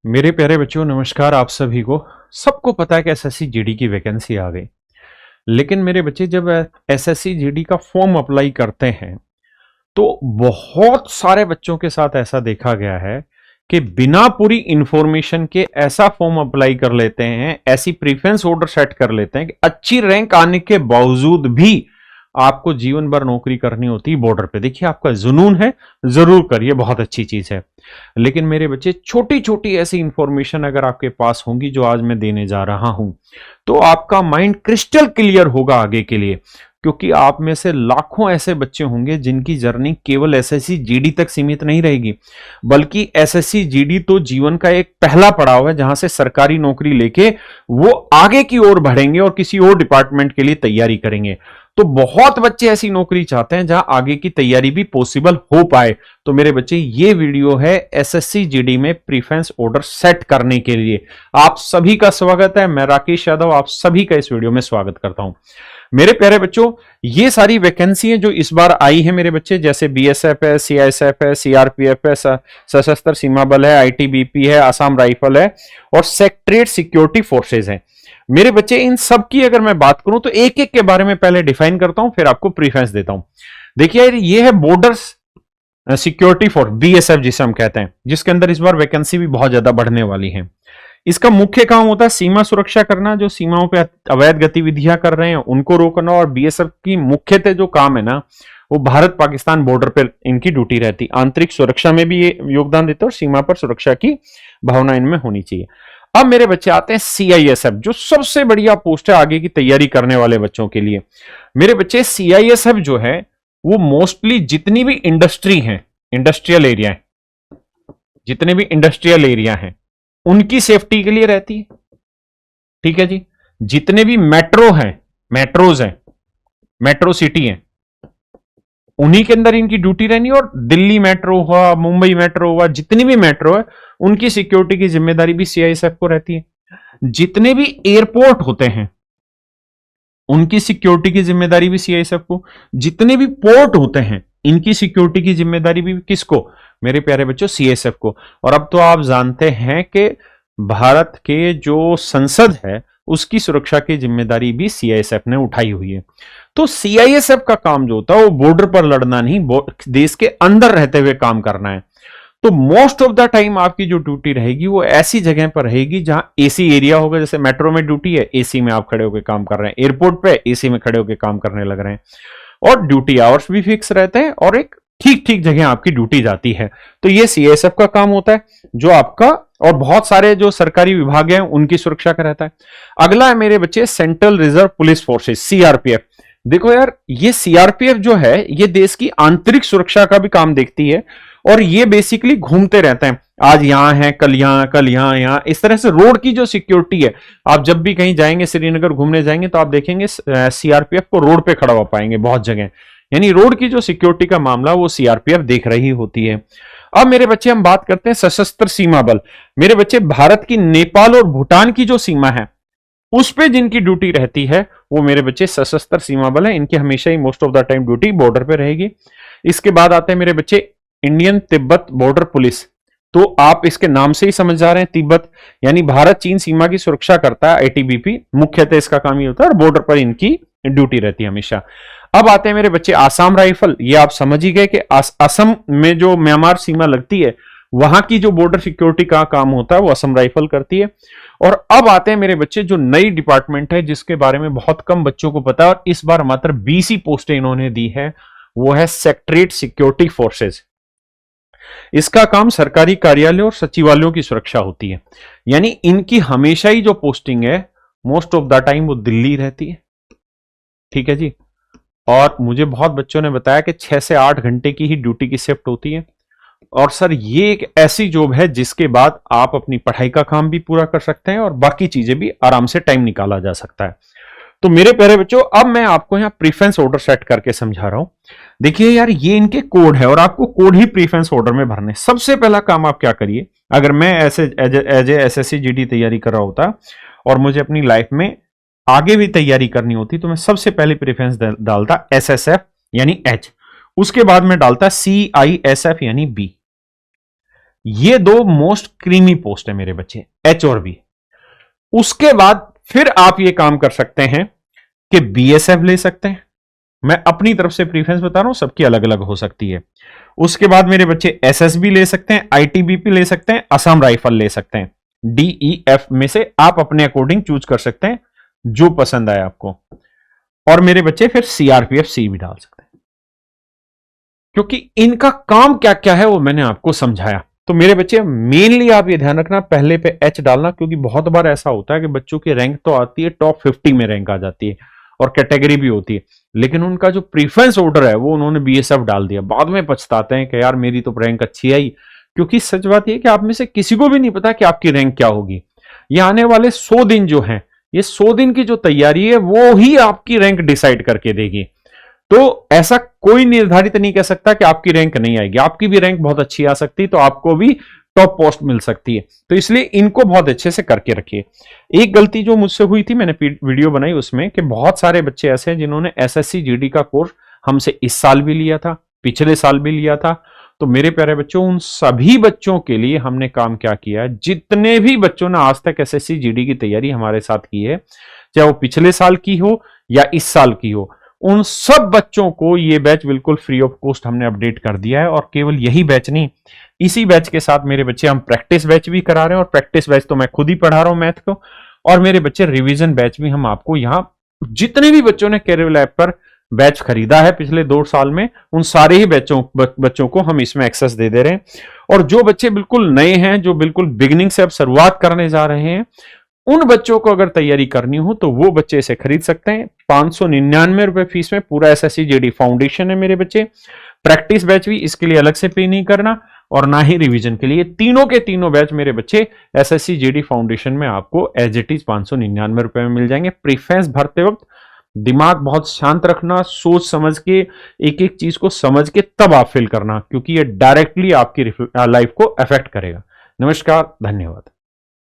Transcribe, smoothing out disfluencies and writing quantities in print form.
मेरे प्यारे बच्चों, नमस्कार। आप सभी को सबको पता है कि एसएससी जीडी की वैकेंसी आ गई। लेकिन मेरे बच्चे जब एसएससी जीडी का फॉर्म अप्लाई करते हैं तो बहुत सारे बच्चों के साथ ऐसा देखा गया है कि बिना पूरी इंफॉर्मेशन के ऐसा फॉर्म अप्लाई कर लेते हैं, ऐसी प्रीफरेंस ऑर्डर सेट कर लेते हैं कि अच्छी रैंक आने के बावजूद भी आपको जीवन भर नौकरी करनी होती है बॉर्डर पे। देखिए, आपका जुनून है, जरूर करिए, बहुत अच्छी चीज है। लेकिन मेरे बच्चे, छोटी छोटी ऐसी इंफॉर्मेशन अगर आपके पास होंगी जो आज मैं देने जा रहा हूं, तो आपका माइंड क्रिस्टल क्लियर होगा आगे के लिए। क्योंकि आप में से लाखों ऐसे बच्चे होंगे जिनकी जर्नी केवल एसएससी जीडी तक सीमित नहीं रहेगी, बल्कि एसएससी जीडी तो जीवन का एक पहला पड़ाव है जहां से सरकारी नौकरी लेके वो आगे की ओर बढ़ेंगे और किसी और डिपार्टमेंट के लिए तैयारी करेंगे। तो बहुत बच्चे ऐसी नौकरी चाहते हैं जहां आगे की तैयारी भी पॉसिबल हो पाए। तो मेरे बच्चे, ये वीडियो है एसएससी जीडी में प्रीफरेंस ऑर्डर सेट करने के लिए। आप सभी का स्वागत है। मैं राकेश यादव आप सभी का इस वीडियो में स्वागत करता हूं। मेरे प्यारे बच्चों, ये सारी वैकेंसी है जो इस बार आई है मेरे बच्चे, जैसे बीएसएफ है, सीआईएसएफ है, सीआरपीएफ है, सशस्त्र सीमा बल है, आईटीबीपी है, असम राइफल है और सेक्रेटरीट सिक्योरिटी फोर्सेज है। मेरे बच्चे, इन सब की अगर मैं बात करूं तो एक एक के बारे में पहले डिफाइन करता हूं, फिर आपको प्रीफरेंस देता हूं। देखिए यार, ये है बॉर्डर सिक्योरिटी फोर्स, बीएसएफ जिसे हम कहते हैं, जिसके अंदर इस बार वैकेंसी भी बहुत ज्यादा बढ़ने वाली है। इसका मुख्य काम होता है सीमा सुरक्षा करना, जो सीमाओं पे अवैध गतिविधियां कर रहे हैं उनको रोकना। और बीएसएफ की मुख्यतः जो काम है ना, वो भारत पाकिस्तान बॉर्डर पर इनकी ड्यूटी रहती। आंतरिक सुरक्षा में भी ये योगदान देते हैं और सीमा पर सुरक्षा की भावना इनमें होनी चाहिए। अब मेरे बच्चे आते हैं सीआईएसएफ, जो सबसे बढ़िया पोस्ट है आगे की तैयारी करने वाले बच्चों के लिए। मेरे बच्चे, सीआईएसएफ जो है वो मोस्टली जितनी भी इंडस्ट्री है, इंडस्ट्रियल एरिया है, जितने भी इंडस्ट्रियल एरिया हैं उनकी सेफ्टी के लिए रहती है। ठीक है जी। जितने भी मेट्रो हैं, मेट्रोज हैं, मेट्रो सिटी हैं, उन्हीं के अंदर इनकी ड्यूटी रहनी है। और दिल्ली मेट्रो हुआ, मुंबई मेट्रो हुआ, जितनी भी मेट्रो है उनकी सिक्योरिटी की जिम्मेदारी भी सीआईएसएफ को रहती है। जितने भी एयरपोर्ट होते हैं उनकी सिक्योरिटी की जिम्मेदारी भी सीआईएसएफ को। जितने भी पोर्ट होते हैं इनकी सिक्योरिटी की जिम्मेदारी भी किसको? मेरे प्यारे बच्चों, सीआईएसएफ को। और अब तो आप जानते हैं कि भारत के जो संसद है उसकी सुरक्षा की जिम्मेदारी भी सीआईएसएफ ने उठाई हुई है। तो सीआईएसएफ का काम जो होता है वो बॉर्डर पर लड़ना नहीं, देश के अंदर रहते हुए काम करना है। तो मोस्ट ऑफ द टाइम आपकी जो ड्यूटी रहेगी वो ऐसी जगह पर रहेगी जहां एसी एरिया होगा। जैसे मेट्रो में ड्यूटी है, एसी में आप खड़े होकर काम कर रहे हैं, एयरपोर्ट पे एसी में खड़े होकर काम करने लग रहे हैं, और ड्यूटी आवर्स भी फिक्स रहते हैं और एक ठीक ठीक जगह आपकी ड्यूटी जाती है। तो ये सीआईएसएफ का काम होता है जो आपका, और बहुत सारे जो सरकारी विभाग हैं उनकी सुरक्षा का रहता है। अगला है मेरे बच्चे central reserve police forces, CRPF. देखो यार, ये सीआरपीएफ जो है ये देश की आंतरिक सुरक्षा का भी काम देखती है और ये बेसिकली घूमते रहते हैं। आज यहां है, कल यहां, इस तरह से रोड की जो सिक्योरिटी है, आप जब भी कहीं जाएंगे, श्रीनगर घूमने जाएंगे तो आप देखेंगे सीआरपीएफ को रोड पे खड़ा हुआ पाएंगे बहुत जगह। यानी रोड की जो सिक्योरिटी का मामला वो सीआरपीएफ देख रही होती है। अब मेरे बच्चे, हम बात करते हैं सशस्त्र सीमा बल। मेरे बच्चे, भारत की नेपाल और भूटान की जो सीमा है उस पे जिनकी ड्यूटी रहती है वो मेरे बच्चे सशस्त्र सीमा बल है। इनकी हमेशा ही most of the time duty border पे रहेगी। इसके बाद आते हैं मेरे बच्चे इंडियन तिब्बत बॉर्डर पुलिस। तो आप इसके नाम से ही समझ जा रहे हैं, तिब्बत यानी भारत चीन सीमा की सुरक्षा करता है आईटीबीपी, मुख्यतः इसका काम ही होता है और बॉर्डर पर इनकी ड्यूटी रहती है हमेशा। अब आते हैं मेरे बच्चे आसाम राइफल। ये आप समझ ही गए कि असम में जो म्यांमार सीमा लगती है वहां की जो बॉर्डर सिक्योरिटी का काम होता है वो असम राइफल करती है। और अब आते हैं मेरे बच्चे जो नई डिपार्टमेंट है जिसके बारे में बहुत कम बच्चों को पता है और इस बार मात्र 20 ही पोस्टें इन्होंने दी है, वो है सेक्रेटरीट सिक्योरिटी फोर्सेज। इसका काम सरकारी कार्यालय और सचिवालयों की सुरक्षा होती है। यानी इनकी हमेशा ही जो पोस्टिंग है मोस्ट ऑफ द टाइम वो दिल्ली रहती है। ठीक है जी। और मुझे बहुत बच्चों ने बताया कि 6 से 8 घंटे की ही ड्यूटी की शिफ्ट होती है। और सर, ये एक ऐसी जॉब है जिसके बाद आप अपनी पढ़ाई का काम भी पूरा कर सकते हैं और बाकी चीजें भी आराम से टाइम निकाला जा सकता है। तो मेरे प्यारे बच्चों, अब मैं आपको यहाँ प्रीफरेंस ऑर्डर सेट करके समझा रहा हूं। देखिए यार, ये इनके कोड है और आपको कोड ही प्रीफरेंस ऑर्डर में भरने। सबसे पहला काम आप क्या करिए, अगर मैं ऐसे एज ए एसएससी जीडी तैयारी कर रहा होता और मुझे अपनी लाइफ में आगे भी तैयारी करनी होती तो मैं सबसे पहले प्रेफरेंस डालता एसएसएफ यानी एच, उसके बाद में डालता सीआईएसएफ यानी बी। ये दो मोस्ट क्रीमी पोस्ट है मेरे बच्चे, एच और बी। उसके बाद फिर आप ये काम कर सकते हैं कि बीएसएफ ले सकते हैं। मैं अपनी तरफ से प्रीफरेंस बता रहा हूं, सबकी अलग अलग हो सकती है। उसके बाद मेरे बच्चे एसएसबी ले सकते हैं, आईटीबीपी ले सकते हैं, असम राइफल ले सकते हैं। डीईएफ में से आप अपने अकॉर्डिंग चूज कर सकते हैं जो पसंद आए आपको। और मेरे बच्चे फिर सीआरपीएफ सी भी डाल सकते हैं, क्योंकि इनका काम क्या क्या है वो मैंने आपको समझाया। तो मेरे बच्चे मेनली आप ये ध्यान रखना, पहले पे एच डालना, क्योंकि बहुत बार ऐसा होता है कि बच्चों की रैंक तो आती है टॉप 50 में रैंक आ जाती है और कैटेगरी भी होती है, लेकिन उनका जो प्रीफरेंस ऑर्डर है वो उन्होंने बीएसएफ डाल दिया। बाद में पछताते हैं कि यार मेरी तो रैंक अच्छी आई, क्योंकि सच बात यह कि आप में से किसी को भी नहीं पता कि आपकी रैंक क्या होगी। ये आने वाले 100 दिन जो हैं, ये 100 दिन की जो तैयारी है वो ही आपकी रैंक डिसाइड करके देगी। तो ऐसा कोई निर्धारित नहीं कह सकता कि आपकी रैंक नहीं आएगी, आपकी भी रैंक बहुत अच्छी आ सकती है, तो आपको भी टॉप पोस्ट मिल सकती है। तो इसलिए इनको बहुत अच्छे से करके रखिए। एक गलती जो मुझसे हुई थी, मैंने वीडियो बनाई उसमें, कि बहुत सारे बच्चे ऐसे हैं जिन्होंने एसएससी जीडी का कोर्स हमसे इस साल भी लिया था, पिछले साल भी लिया था। तो मेरे प्यारे बच्चों, उन सभी बच्चों के लिए हमने काम क्या किया है, जितने भी बच्चों ने आज तक एसएससी जीडी की तैयारी हमारे साथ की है, चाहे वो पिछले साल की हो या इस साल की हो, उन सब बच्चों को ये बैच बिल्कुल फ्री ऑफ कॉस्ट हमने अपडेट कर दिया है। और केवल यही बैच नहीं, इसी बैच के साथ मेरे बच्चे हम प्रैक्टिस बैच भी करा रहे हैं, और प्रैक्टिस बैच तो मैं खुद ही पढ़ा रहा हूं मैथ को, और मेरे बच्चे रिवीजन बैच भी हम आपको यहां, जितने भी बच्चों ने कैरियर लैब पर बैच खरीदा है पिछले 2 साल में, उन सारे ही बच्चों को हम इसमें एक्सेस दे दे रहे हैं। और जो बच्चे बिल्कुल नए हैं, जो बिल्कुल बिगिनिंग से अब शुरुआत करने जा रहे हैं, उन बच्चों को अगर तैयारी करनी हो तो वो बच्चे इसे खरीद सकते हैं। 599 रुपए फीस में पूरा एसएससी जीडी फाउंडेशन है मेरे बच्चे। प्रैक्टिस बैच भी इसके लिए अलग से पे नहीं करना, और ना ही रिवीजन के लिए। तीनों के तीनों बैच मेरे बच्चे एसएससी जीडी फाउंडेशन में आपको एज इट इज 599 रुपए में मिल जाएंगे। प्रीफरेंस भरते वक्त दिमाग बहुत शांत रखना, सोच समझ के एक एक चीज को समझ के तब आप फिल करना, क्योंकि ये डायरेक्टली आपकी लाइफ को अफेक्ट करेगा। नमस्कार, धन्यवाद।